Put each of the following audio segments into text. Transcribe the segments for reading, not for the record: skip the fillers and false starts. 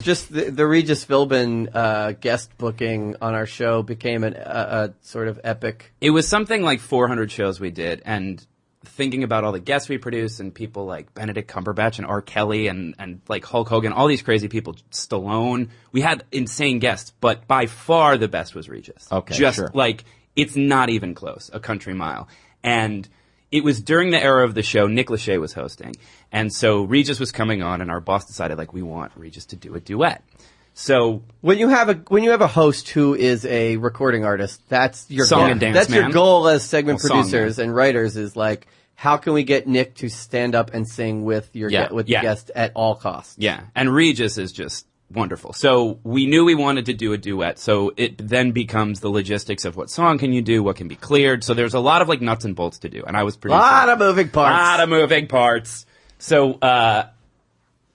Just the Regis Philbin guest booking on our show became a sort of epic. It was something like 400 shows we did, and thinking about all the guests we produced and people like Benedict Cumberbatch and R. Kelly and like Hulk Hogan, all these crazy people, Stallone. We had insane guests, but by far the best was Regis. Okay, Just like, it's not even close, a country mile. And it was during the era of the show, Nick Lachey was hosting. And so Regis was coming on, and our boss decided, like, we want Regis to do a duet. So when you have a host who is a recording artist, that's your Song goal. and dance, that's man. your goal as segment Well, producers and writers is like, how can we get Nick to stand up and sing with the guest at all costs? Yeah, and Regis is just wonderful. So we knew we wanted to do a duet, so it then becomes the logistics of what song can you do, what can be cleared. So there's a lot of like nuts and bolts to do, and I was producing. A lot of moving parts. So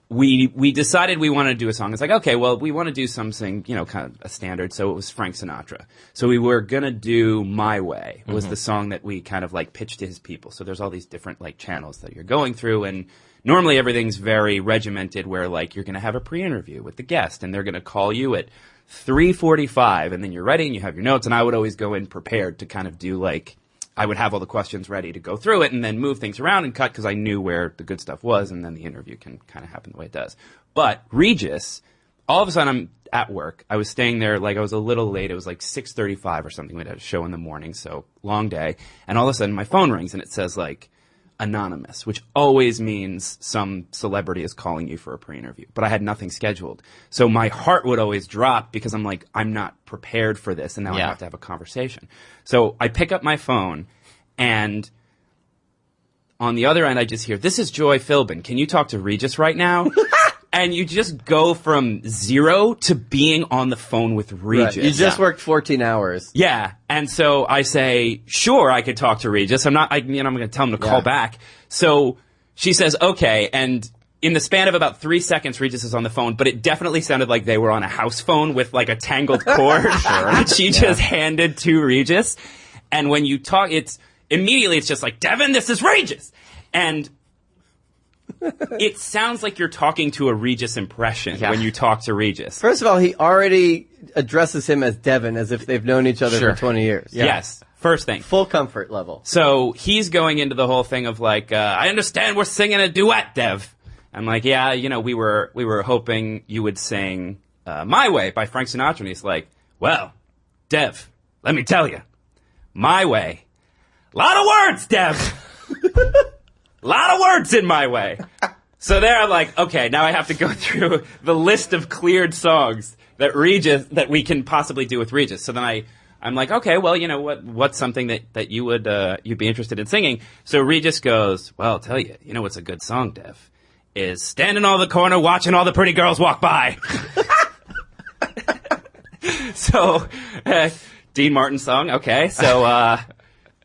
we decided we wanted to do a song. It's like, okay, well, we want to do something, kind of a standard. So it was Frank Sinatra. So we were gonna do "My Way" was the song that we kind of like pitched to his people. So there's all these different like channels that you're going through, and normally everything's very regimented where like you're going to have a pre-interview with the guest and they're going to call you at 3:45 and then you're ready and you have your notes, and I would always go in prepared to kind of do like, I would have all the questions ready to go through it and then move things around and cut because I knew where the good stuff was, and then the interview can kind of happen the way it does. But Regis, all of a sudden I'm at work. I was staying there, like I was a little late. It was like 6:35 or something. We had a show in the morning, so long day. And all of a sudden my phone rings and it says like, anonymous, which always means some celebrity is calling you for a pre-interview. But I had nothing scheduled. So my heart would always drop because I'm like, I'm not prepared for this, and now I have to have a conversation. So I pick up my phone, and on the other end, I just hear, "This is Joy Philbin. Can you talk to Regis right now?" And you just go from zero to being on the phone with Regis. Right. You just worked 14 hours. Yeah. And so I say, sure, I could talk to Regis. I'm going to tell him to call back. So she says, okay. And in the span of about 3 seconds, Regis is on the phone, but it definitely sounded like they were on a house phone with like a tangled cord that she just handed to Regis. And when you talk, it's just like, Devin, this is Regis. And it sounds like you're talking to a Regis impression when you talk to Regis. First of all, he already addresses him as Devin, as if they've known each other for 20 years. Yeah. Yes. First thing. Full comfort level. So he's going into the whole thing of like, I understand we're singing a duet, Dev. I'm like, yeah, we were hoping you would sing My Way by Frank Sinatra. And he's like, well, Dev, let me tell you, My Way. Lot of words, Dev. A lot of words in My Way. So there I'm like, okay, now I have to go through the list of cleared songs that we can possibly do with Regis. So then I'm like, okay, well, what's something that you'd be interested in singing? So Regis goes, well, I'll tell you, what's a good song, Dev, is Standing on the Corner watching all the pretty girls walk by. So, Dean Martin song, okay, so,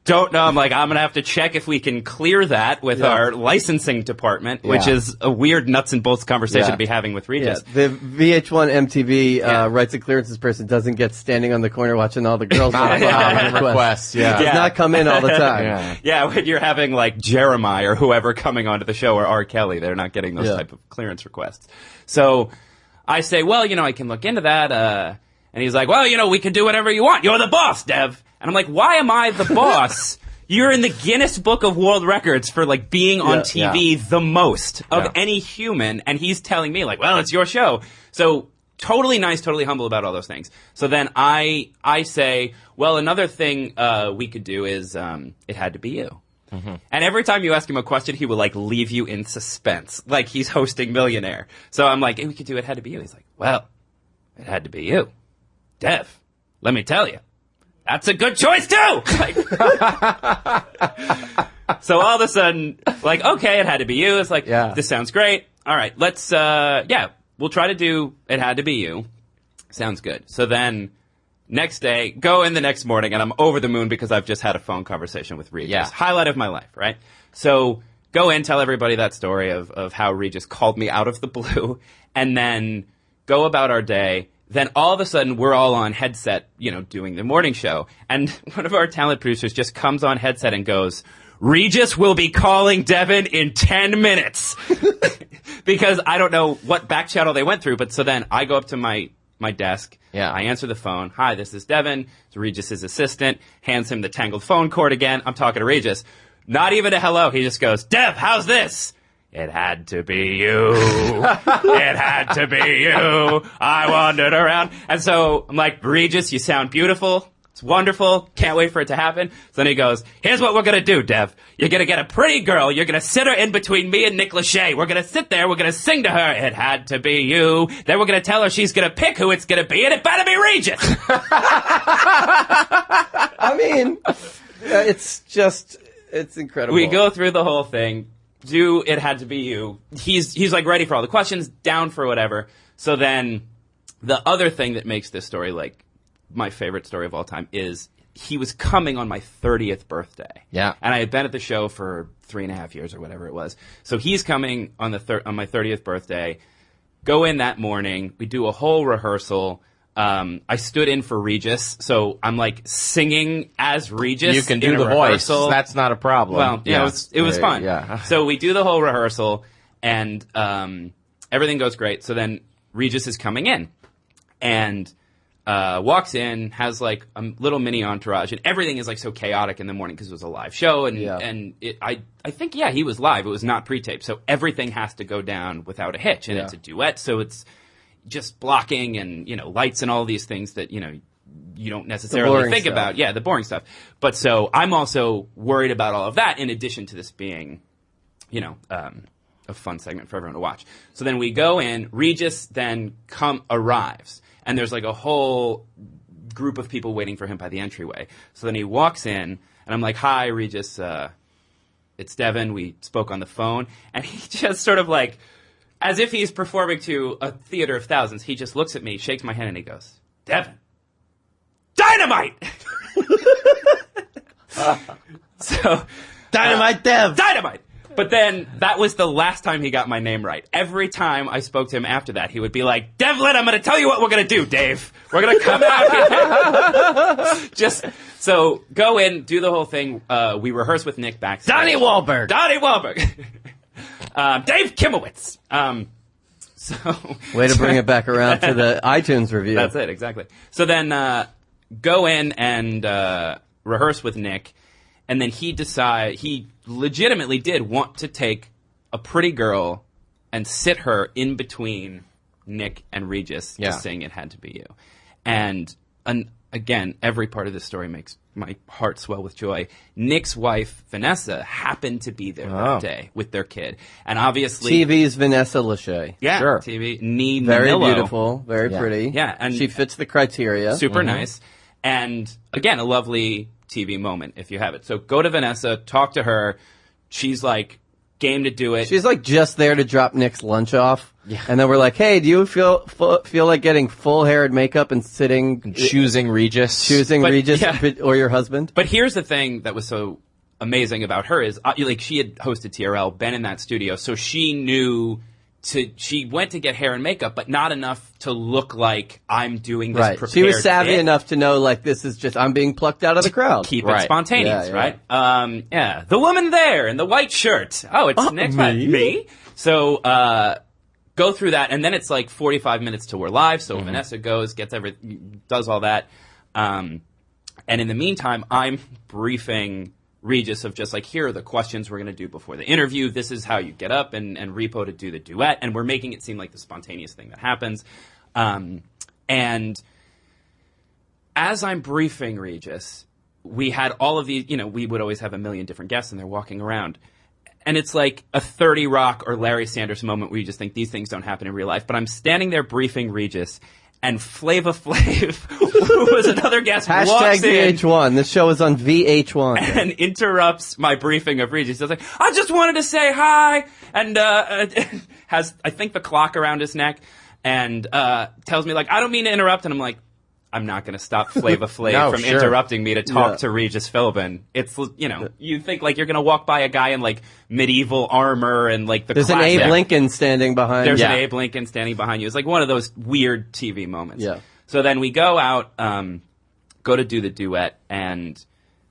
don't know. I'm like, I'm going to have to check if we can clear that with our licensing department, which is a weird nuts and bolts conversation to be having with Regis. Yeah. The VH1 MTV rights and clearances person doesn't get standing on the corner watching all the girls requests. Does not come in all the time. Yeah, when you're having like Jeremiah or whoever coming onto the show, or R. Kelly, they're not getting those type of clearance requests. So I say, well, I can look into that. And he's like, well, we can do whatever you want. You're the boss, Dev. And I'm like, why am I the boss? You're in the Guinness Book of World Records for like being on TV the most of any human. And he's telling me like, well, it's your show. So totally nice, totally humble about all those things. So then I say, well, another thing we could do is It Had to Be You. Mm-hmm. And every time you ask him a question, he will like leave you in suspense, like he's hosting Millionaire. So I'm like, hey, we could do It Had to Be You. He's like, well, it had to be you. Dev, let me tell you. That's a good choice, too! So all of a sudden, like, okay, it had to be you. It's like, this sounds great. All right, let's, we'll try to do It Had to Be You. Sounds good. So then, next day, go in the next morning, and I'm over the moon because I've just had a phone conversation with Regis. Yeah. Highlight of my life, right? So go in, tell everybody that story of how Regis called me out of the blue, and then go about our day. Then all of a sudden, we're all on headset, doing the morning show. And one of our talent producers just comes on headset and goes, Regis will be calling Devin in 10 minutes. because I don't know what back channel they went through. But so then I go up to my desk. Yeah. I answer the phone. Hi, this is Devin. It's Regis' assistant. Hands him the tangled phone cord again. I'm talking to Regis. Not even a hello. He just goes, Dev, how's this? It had to be you. It had to be you. I wandered around. And so I'm like, Regis, you sound beautiful. It's wonderful. Can't wait for it to happen. So then he goes, here's what we're going to do, Dev. You're going to get a pretty girl. You're going to sit her in between me and Nick Lachey. We're going to sit there. We're going to sing to her. It had to be you. Then we're going to tell her she's going to pick who it's going to be, and it better be Regis. I mean, it's incredible. We go through the whole thing. It had to be you. He's like ready for all the questions, down for whatever. So then the other thing that makes this story like my favorite story of all time is he was coming on my 30th birthday. Yeah. And I had been at the show for 3.5 years or whatever it was. So he's coming on on my 30th birthday. Go in that morning. We do a whole rehearsal. I stood in for Regis, so I'm like singing as Regis. You can do the rehearsal. voice. That's not a problem. Well, yeah, it was fun. Yeah. So we do the whole rehearsal, and everything goes great. So then Regis is coming in, and walks in, has like a little mini entourage, and everything is like so chaotic in the morning because it was a live show, and I think he was live. It was not pre-taped, so everything has to go down without a hitch, and it's a duet, so it's just blocking and lights and all these things that you don't necessarily think about. Yeah, the boring stuff. But so I'm also worried about all of that in addition to this being, a fun segment for everyone to watch. So then we go in. Regis then arrives, and there's like a whole group of people waiting for him by the entryway. So then he walks in, and I'm like, "Hi, Regis. It's Devin. We spoke on the phone," and he just sort of like, as if he's performing to a theater of thousands, he just looks at me, shakes my hand, and he goes, Devin, dynamite! So, Dynamite Dev! Dynamite! But then, that was the last time he got my name right. Every time I spoke to him after that, he would be like, Devlin, I'm going to tell you what we're going to do, Dave. We're going to come out here. So, go in, do the whole thing. We rehearse with Nick backstage. Donnie Wahlberg! Dave Kimowitz. Way to bring it back around to the iTunes review. That's it, exactly. So then go in and rehearse with Nick, and then he legitimately did want to take a pretty girl and sit her in between Nick and Regis to sing It Had to Be You. And again, every part of this story makes my heart swell with joy. Nick's wife, Vanessa, happened to be there that day with their kid. And obviously... TV's Vanessa Lachey. Yeah, sure. TV. Very beautiful, very pretty. Yeah. And she fits the criteria. Super nice. And again, a lovely TV moment if you have it. So go to Vanessa, talk to her. She's like game to do it. She's like just there to drop Nick's lunch off. Yeah. And then we're like, hey, do you feel like getting full hair and makeup and sitting... Choosing Regis or your husband? But here's the thing that was so amazing about her is, like, she had hosted TRL, been in that studio, so she knew she went to get hair and makeup, but not enough to look like I'm doing this prepared She was savvy bit. enough to know, like, this is just, I'm being plucked out of the crowd. Keep it spontaneous, right? The woman there in the white shirt. Oh, it's Nick's me? So, go through that, and then it's like 45 minutes till we're live, so Vanessa goes, does all that. And in the meantime, I'm briefing Regis of just like, here are the questions we're going to do before the interview. This is how you get up and repo to do the duet. And we're making it seem like the spontaneous thing that happens. And as I'm briefing Regis, we had all of these, we would always have a million different guests and they're walking around. And it's like a 30 Rock or Larry Sanders moment where you just think these things don't happen in real life. But I'm standing there briefing Regis, and Flava Flav, who was another guest, walks in. VH1. This show is on VH1. And interrupts my briefing of Regis. He's like, I just wanted to say hi. And has, I think, the clock around his neck. And tells me, like, I don't mean to interrupt. And I'm like, I'm not going to stop Flava Flav from interrupting me to talk to Regis Philbin. It's, you think like you're going to walk by a guy in like medieval armor and like the There's an Abe Lincoln standing behind you. There's an Abe Lincoln standing behind you. It's like one of those weird TV moments. Yeah. So then we go out, go to do the duet, and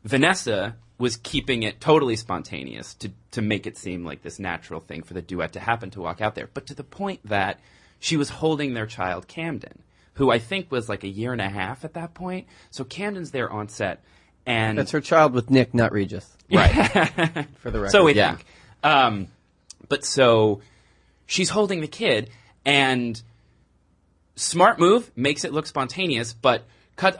Vanessa was keeping it totally spontaneous to make it seem like this natural thing for the duet to happen to walk out there. But to the point that she was holding their child, Camden, who I think was like a year and a half at that point. So Camden's there on set. And that's her child with Nick, not Regis. Right. For the record. So we think. But so she's holding the kid, and smart move, makes it look spontaneous, but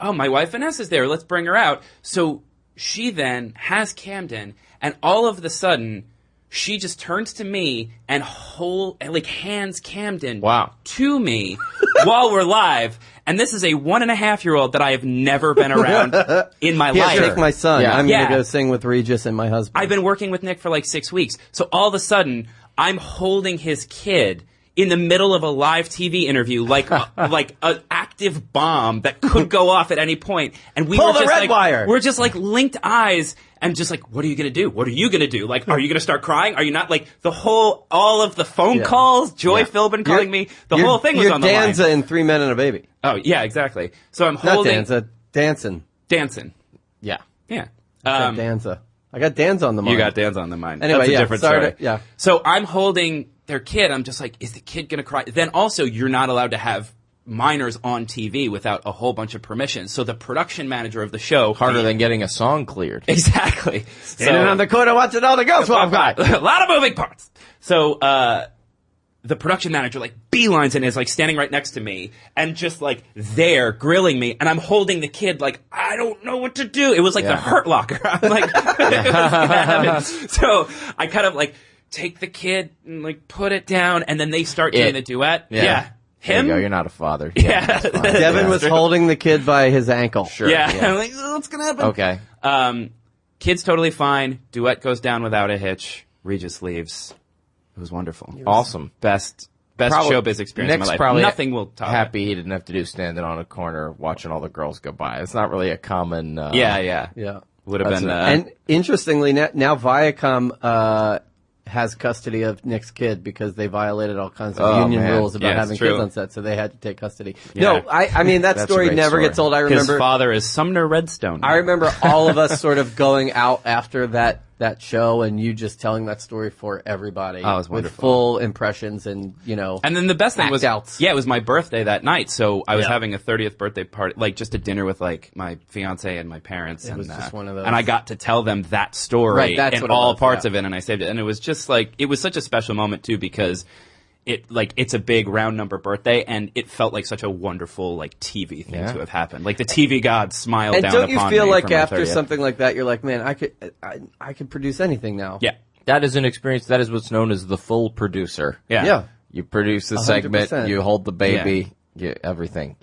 my wife Vanessa's there, let's bring her out. So she then has Camden, and all of the sudden, she just turns to me and hands Camden to me while we're live. And this is a 1.5-year-old that I have never been around in my life. Take my son. Yeah. I'm going to go sing with Regis and my husband. I've been working with Nick for like 6 weeks. So all of a sudden, I'm holding his kid in the middle of a live TV interview, like an active bomb that could go off at any point. And we Pull were the just red wire. We're just like linked eyes and just like, what are you going to do? What are you going to do? Like, are you going to start crying? Are you not? Like all of the phone calls, Joy Philbin calling me, the whole thing was on the line. You're Danza in 3 Men and a Baby. Oh, yeah, exactly. So I'm holding. Not Danza, Dancin'. Dancin'. Yeah. Yeah. Danza. I got Danza on the mind. You got Danza on the mind. Anyway, that's a different story. Yeah. So I'm holding their kid. I'm just like, is the kid going to cry? Then also, you're not allowed to have minors on TV without a whole bunch of permission. So the production manager of the show... Harder than getting a song cleared. Exactly. Standing on the corner watching all the girls walk by. A lot of moving parts. So the production manager beelines and is standing right next to me and just there grilling me, and I'm holding the kid I don't know what to do. It was the Hurt Locker. I'm like, so I kind of take the kid and put it down, and then they start doing the duet. Yeah. Him? There you go. You're not a father. Yeah. Devin was holding the kid by his ankle. Sure. Yeah. I'm like, what's going to happen? Okay. Kid's totally fine. Duet goes down without a hitch. Regis leaves. It was wonderful. Awesome. Best showbiz experience Nick's of my life. Probably Nothing will top happy he didn't have to do standing on a corner watching all the girls go by. It's not really a common... Yeah. Would have been... and interestingly, now Viacom has custody of Nick's kid because they violated all kinds of union rules about having kids on set, so they had to take custody. Yeah. No, I mean, that story never gets old. I remember... His father is Sumner Redstone. I remember all of us sort of going out after that show and you just telling that story for everybody. Oh, it was wonderful. With full impressions and, And then the best thing was... outs. Yeah, it was my birthday that night, so I was having a 30th birthday party, just a dinner with, my fiance and my parents. It was just one of those. And I got to tell them that story that's and all parts of it, and I saved it. And it was just, it was such a special moment, too, because... it's a big round number birthday, and it felt like such a wonderful TV thing to have happened. The TV gods smiled down upon me. And don't you feel like for my after 30th. something like that, you're like, man, I could produce anything now. Yeah. That is an experience. That is what's known as the full producer. Yeah. You produce the 100%. segment, you hold the baby, everything.